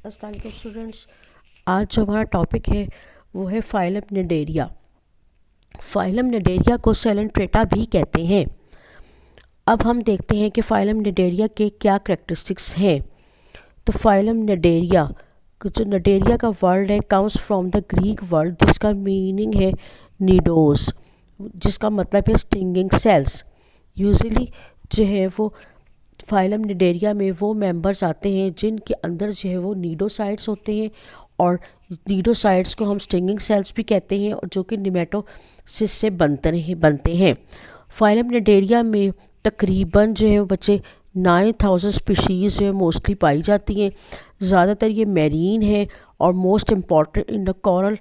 अस्सलाम वालेकुम स्टूडेंट्स। आज जो हमारा टॉपिक है वो है फाइलम निडेरिया। फाइलम निडेरिया को सेलेंट्रेटा भी कहते हैं। अब हम देखते हैं कि फाइलम निडेरिया के क्या करेक्टरिस्टिक्स हैं। तो फाइलम निडेरिया, जो निडेरिया का वर्ड है, comes from the Greek word जिसका मीनिंग है नीडोस, जिसका मतलब है स्टिंगिंग सेल्स। यूजुअली जो है वो फाइलम निडेरिया में वो मेंबर्स आते हैं जिनके अंदर जो है वो नीडोसाइट्स होते हैं, और नीडोसाइट्स को हम स्टिंगिंग सेल्स भी कहते हैं, और जो कि निमेटोसिस से बनते हैं। फाइलम निडेरिया में तकरीबन जो है बच्चे 9000 स्पीशीज़ जो है मोस्टली पाई जाती हैं। ज़्यादातर ये मैरीन है और most important in the coral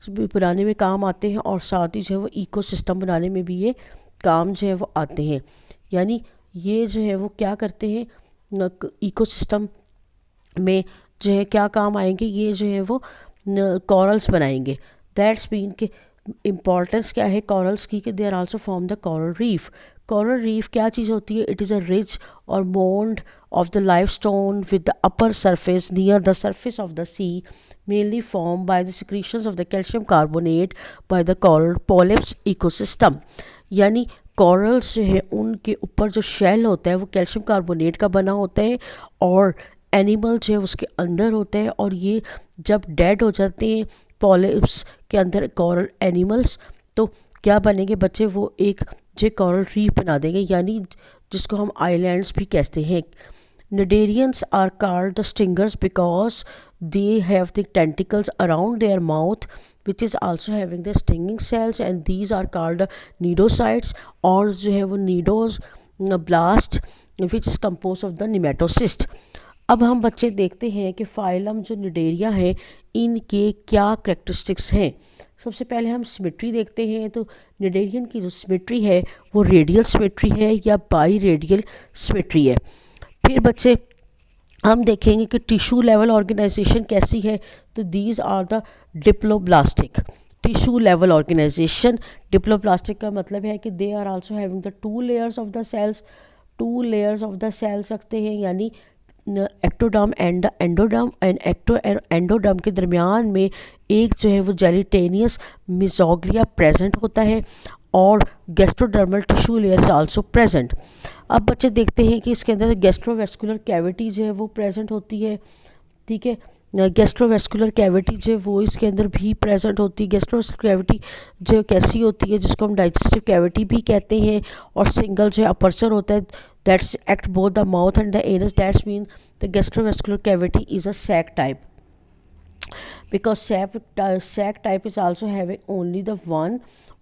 बनाने में काम आते हैं, और साथ ही जो है वो इकोसिस्टम बनाने में भी ये काम जो है वो आते हैं। यानी ये जो है वो क्या करते हैं, इकोसिस्टम में जो है क्या काम आएंगे, ये जो है वो कॉरल्स बनाएंगे। दैट्स मीन कि इम्पॉर्टेंस क्या है कॉरल्स की, कि they are also form the coral reef. Coral reef क्या चीज़ होती है? इट इज़ अ रिज और mound of the life stone with the upper surface near the surface of the sea, mainly formed by the secretions of the calcium carbonate by the coral polyps ecosystem। यानी corals जो है उनके ऊपर जो shell होता है वो calcium carbonate का बना होता है, और एनिमल जो है उसके अंदर होता है, और ये जब डेड हो जाते हैं पॉलिप्स के अंदर कॉरल एनिमल्स, तो क्या बनेंगे बच्चे? वो एक जो कॉरल रीफ बना देंगे, यानी जिसको हम आइलैंड्स भी कहते हैं। Cnidarians are called the stingers because they have the tentacles around their mouth, which is also having the stinging cells, and these are called nidocytes, और जो है वो nidos blast, which is composed of the nematocyst। अब हम बच्चे देखते हैं कि फाइलम जो निडेरिया है इनके क्या करेक्टरिस्टिक्स हैं। सबसे पहले हम सिमेट्री देखते हैं। तो निडेरियन की जो सिमेट्री है वो रेडियल सिमेट्री है या बाई रेडियल सिमेट्री है। फिर बच्चे हम देखेंगे कि टिश्यू लेवल ऑर्गेनाइजेशन कैसी है। तो these are the diploblastic tissue level organisation. Diploblastic का मतलब है कि they are also having the two layers of the cells, two layers of the cells रखते हैं, यानी ectoderm and endoderm, and endoderm के दरमियान में एक जो है वो जेलिटेनियस मिजोग्लिया प्रेजेंट होता है, और gastrodermal tissue layer is also present. अब बच्चे देखते हैं कि इसके अंदर गैस्ट्रोवेस्कुलर कैविटी जो है वो प्रेजेंट होती है। ठीक है, गैस्ट्रोवेस्कुलर कैविटी जो है वो इसके अंदर भी प्रेजेंट होती है। गैस्ट्रोवेस्कुलर कैविटी जो कैसी होती है, जिसको हम डाइजेस्टिव कैविटी भी कहते हैं, और सिंगल जो है अपर्चर होता है, that's act both the mouth and the anus. That's mean the gastrovascular cavity is a sac type, because sac type is also having only the one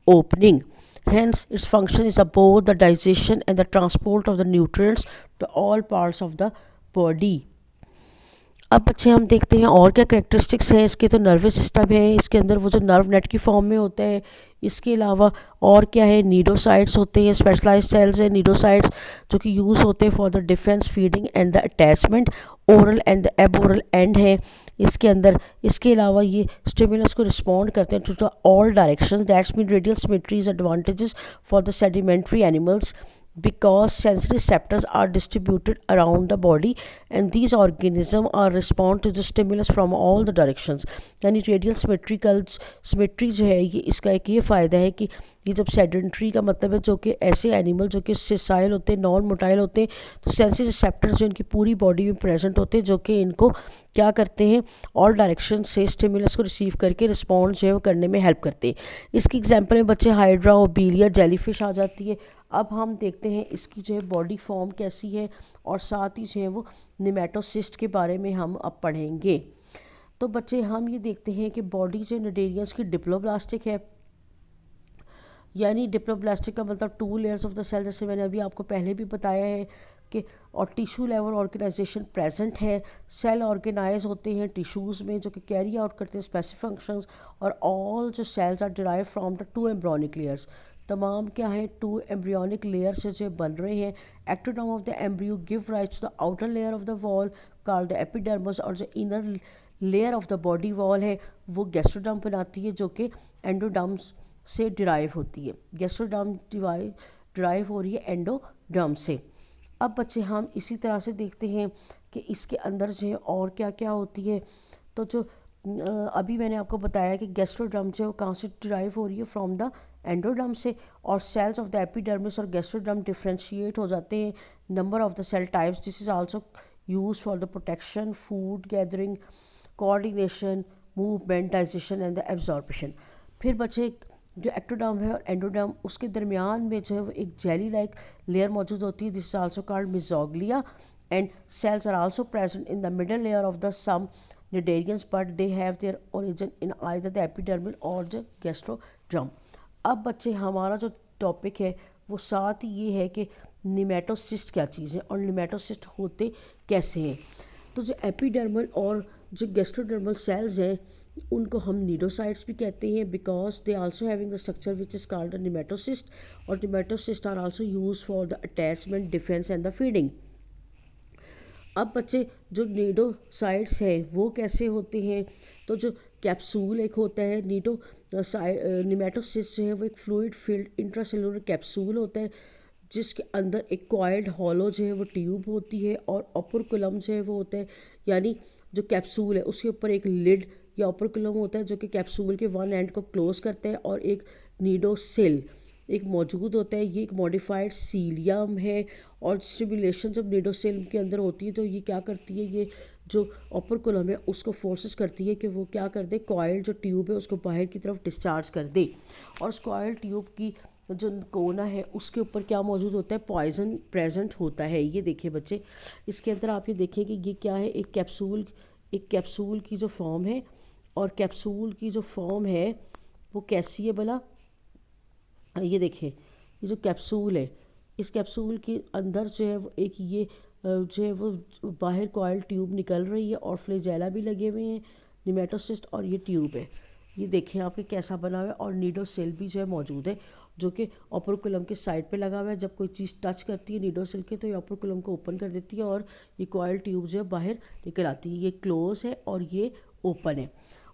opening. Hence its function is both the digestion and the transport of the nutrients to all parts of the body। अब बच्चे हम देखते हैं और क्या characteristics हैं इसके। तो नर्वस सिस्टम है, इसके अंदर वो जो नर्व नेट की फॉर्म में होता है। इसके अलावा और क्या है? नीडोसाइट्स होते हैं, स्पेशलाइज्ड सेल्स हैं नीडोसाइट्स, जो कि यूज़ होते हैं for the defence, feeding and the attachment. Oral and the aboral end है इसके अंदर। इसके अलावा ये स्टिमुलस को रिस्पॉन्ड करते हैं to the all directions. That's mean radial symmetry is advantages for the sedimentary animals because sensory receptors are distributed around the body and these organisms are respond to the stimulus from all the directions। यानी radial symmetrical symmetry जो है ये इसका एक ये फ़ायदा है कि ये जब सेडेंट्री का मतलब है जो कि ऐसे एनिमल जो कि सेसाइल होते हैं, नॉन मोटाइल होते हैं, तो सेंसरी रिसेप्टर्स जो इनकी पूरी बॉडी में प्रेजेंट होते हैं, जो कि इनको क्या करते हैं, ऑल डायरेक्शन से स्टिमुलस को रिसीव करके रिस्पॉन्ड जो है वो करने में हेल्प करते हैं। इसकी एग्जांपल में बच्चे हाइड्रा, ओबीलिया, जेलीफिश आ जाती है। अब हम देखते हैं इसकी जो है बॉडी फॉर्म कैसी है, और साथ ही जो है वो निमेटोसिस्ट के बारे में हम अब पढ़ेंगे। तो बच्चे हम ये देखते हैं कि बॉडी जो निडेरियंस की डिप्लोब्लास्टिक है, यानी डिप्लोब्लास्टिक का मतलब two layers of the cell, जैसे मैंने अभी आपको पहले भी बताया है कि, और टिश्यू लेवल ऑर्गेनाइजेशन प्रेजेंट है। सेल ऑर्गेनाइज होते हैं टिश्यूज़ में जो कि कैरी आउट करते हैं स्पेसिफिक फंक्शंस, और ऑल जो cells are derive from the two embryonic layers. तमाम क्या है? टू एम्ब्रियोनिक लेयर से जो बन रहे हैं। Ectoderm of the embryo give rise to the outer layer of the wall called the epidermis, और जो inner layer of the body wall है वो गैस्ट्रोडर्म बनाती है, जो कि एंडोडर्म्स से डिराइव होती है। गैस्ट्रोडर्म डिराइव हो रही है एंडोडर्म से। अब बच्चे हम इसी तरह से देखते हैं कि इसके अंदर जो है और क्या क्या होती है। तो जो अभी मैंने आपको बताया कि गैस्ट्रोडर्म जो है वो कहाँ से डिराइव हो रही है, फ्रॉम द एंडोडर्म से। और सेल्स ऑफ द एपिडर्मिस और गैस्ट्रोडर्म डिफ्रेंशिएट हो जाते हैं number of the cell types. This is also use for the protection, food gathering, coordination, movement, digestion and the absorption. फिर बचे जो एक्टोडर्म है और एंडोडर्म, उसके दरमियान में जो है वो एक जेली लाइक लेयर मौजूद होती है। This is also called mesoglea and cells are also present in the middle layer of the some cnidarians, but they have their origin in either the epidermal or the gastrodrum। अब बच्चे हमारा जो topic है वो साथ ही ये है कि निमेटोसिस्ट क्या चीज़ है और निमेटोसिस्ट होते कैसे हैं। तो जो एपिडर्मल और जो गैस्ट्रोडर्मल सेल्स हैं उनको हम नीडोसाइट्स भी कहते हैं, because they also having the structure which is called a nematocyst. और nematocyst are also use for the attachment, defence and the feeding. अब बच्चे जो नीडोसाइट्स हैं वो कैसे होते हैं। तो जो कैप्सूल एक होता है निमेटोसिस्ट जो है वो एक फ्लूइड फिल्ड इंट्रासेलुलर कैप्सूल होता है जिसके अंदर एक कॉइल्ड हॉलो जो है वो ट्यूब होती है और ओपरकुलम जो है वो होता है, यानी जो कैप्सूल है उसके ऊपर एक लिड या ओपरकुलम होता है जो कि कैप्सूल के वन एंड को क्लोज करता है, और एक नीडोसिल एक मौजूद होता है। ये एक मॉडिफाइड सीलियम है और स्टिमुलेशन जब नीडोसिल के अंदर होती है तो ये क्या करती है, ये जो ओपरकुलम है उसको फोर्सेस करती है कि वो क्या कर दे, कॉइल जो ट्यूब है उसको बाहर की तरफ डिस्चार्ज कर दे। और उस कॉइल ट्यूब की जो कोना है उसके ऊपर क्या मौजूद होता है, पॉइजन प्रेजेंट होता है। ये देखिए बच्चे, इसके अंदर आप ये देखिए कि ये क्या है, एक कैप्सूल की जो फॉर्म है, और कैप्सूल की जो फॉर्म है वो कैसी है भला। ये देखिए, ये जो कैप्सूल है इस कैप्सूल के अंदर जो है वो एक ये जो है वो बाहर कॉइल ट्यूब निकल रही है और फ्लैजेला भी लगे हुए हैं, निमेटोसिस्ट, और ये ट्यूब है। ये देखें आपके कैसा बना हुआ है, और नीडोसेल भी जो है मौजूद है जो कि ओपरकुलम के साइड पे लगा हुआ है। जब कोई चीज़ टच करती है नीडोसेल के तो ये ओपरकुलम को ओपन कर देती है और ये कॉइल ट्यूब जो है बाहर निकल आती है। ये क्लोज है और ये ओपन है।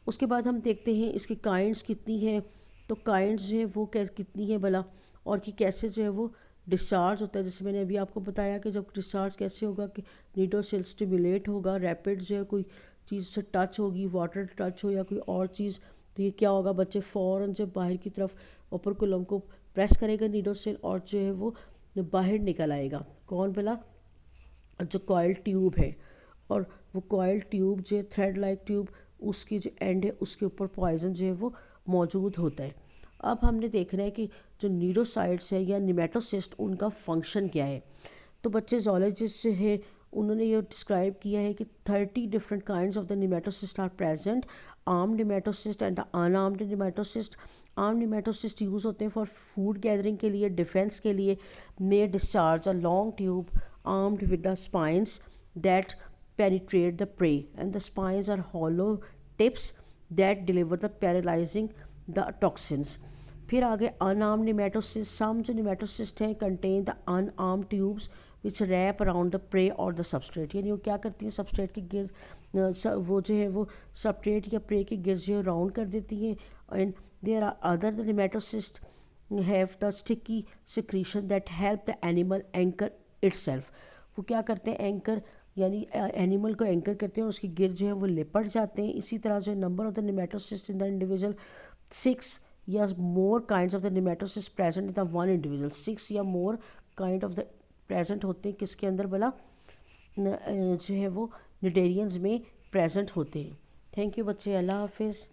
उसके बाद हम देखते हैं इसकी काइंड्स कितनी हैं। तो काइंड्स जो है वो कितनी है भला, और कि कैसे जो है वो डिस्चार्ज होता है। जैसे मैंने अभी आपको बताया कि जब डिस्चार्ज कैसे होगा कि नीडोसेल स्टिमुलेट होगा, रैपिड जो है कोई चीज़ से टच होगी, वाटर टच हो या कोई और चीज़, तो ये क्या होगा बच्चे, फ़ौरन जो बाहर की तरफ ओपरकुलम को प्रेस करेगा नीडोसेल और जो है वो बाहर निकल आएगा। कौन भला, जो कॉइल ट्यूब है। और वो कॉइल ट्यूब जो है थ्रेड लाइक ट्यूब, उसकी जो एंड है उसके ऊपर पॉइजन जो है वो मौजूद होता है। अब हमने देखना है कि जो नीडोसाइट्स है या निमेटोसिस्ट उनका फंक्शन क्या है। तो बच्चे जोलॉजिस्ट जो है उन्होंने ये डिस्क्राइब किया है कि 30 different kinds of the nematocyst are present, arm nematocyst and unarmed nematocyst. Arm nematocyst use होते हैं फॉर फूड गैदरिंग के लिए, डिफेंस के लिए। May discharge a long tube armed with the spines that penetrate the prey, and the spines are hollow tips that deliver the paralyzing the toxins। फिर आगे unarmoured nematocyst, सम जो nematocyst हैं contain the unarmoured tubes which wrap around the prey और the substrate, यानी वो क्या करती हैं सबस्ट्रेट के गिर्द वो जो है वो सबस्ट्रेट या प्रे के गिर्द जो है राउंड कर देती हैं। And there are other the nematocyst have the sticky secretion that help the animal anchor itself. वो क्या करते हैं, एंकर यानी एनिमल को एंकर करते हैं और उसके गिर जो है वो लिपट जाते हैं। इसी तरह जो number of the nematocyst in the individual 6 या more kinds of the nematocyst present in the one individual, 6 या more kind of the present होते हैं किसके अंदर भला, जो है वो निडेरियंस में प्रेजेंट होते हैं। थैंक यू बच्चे, अल्लाह हाफिज़।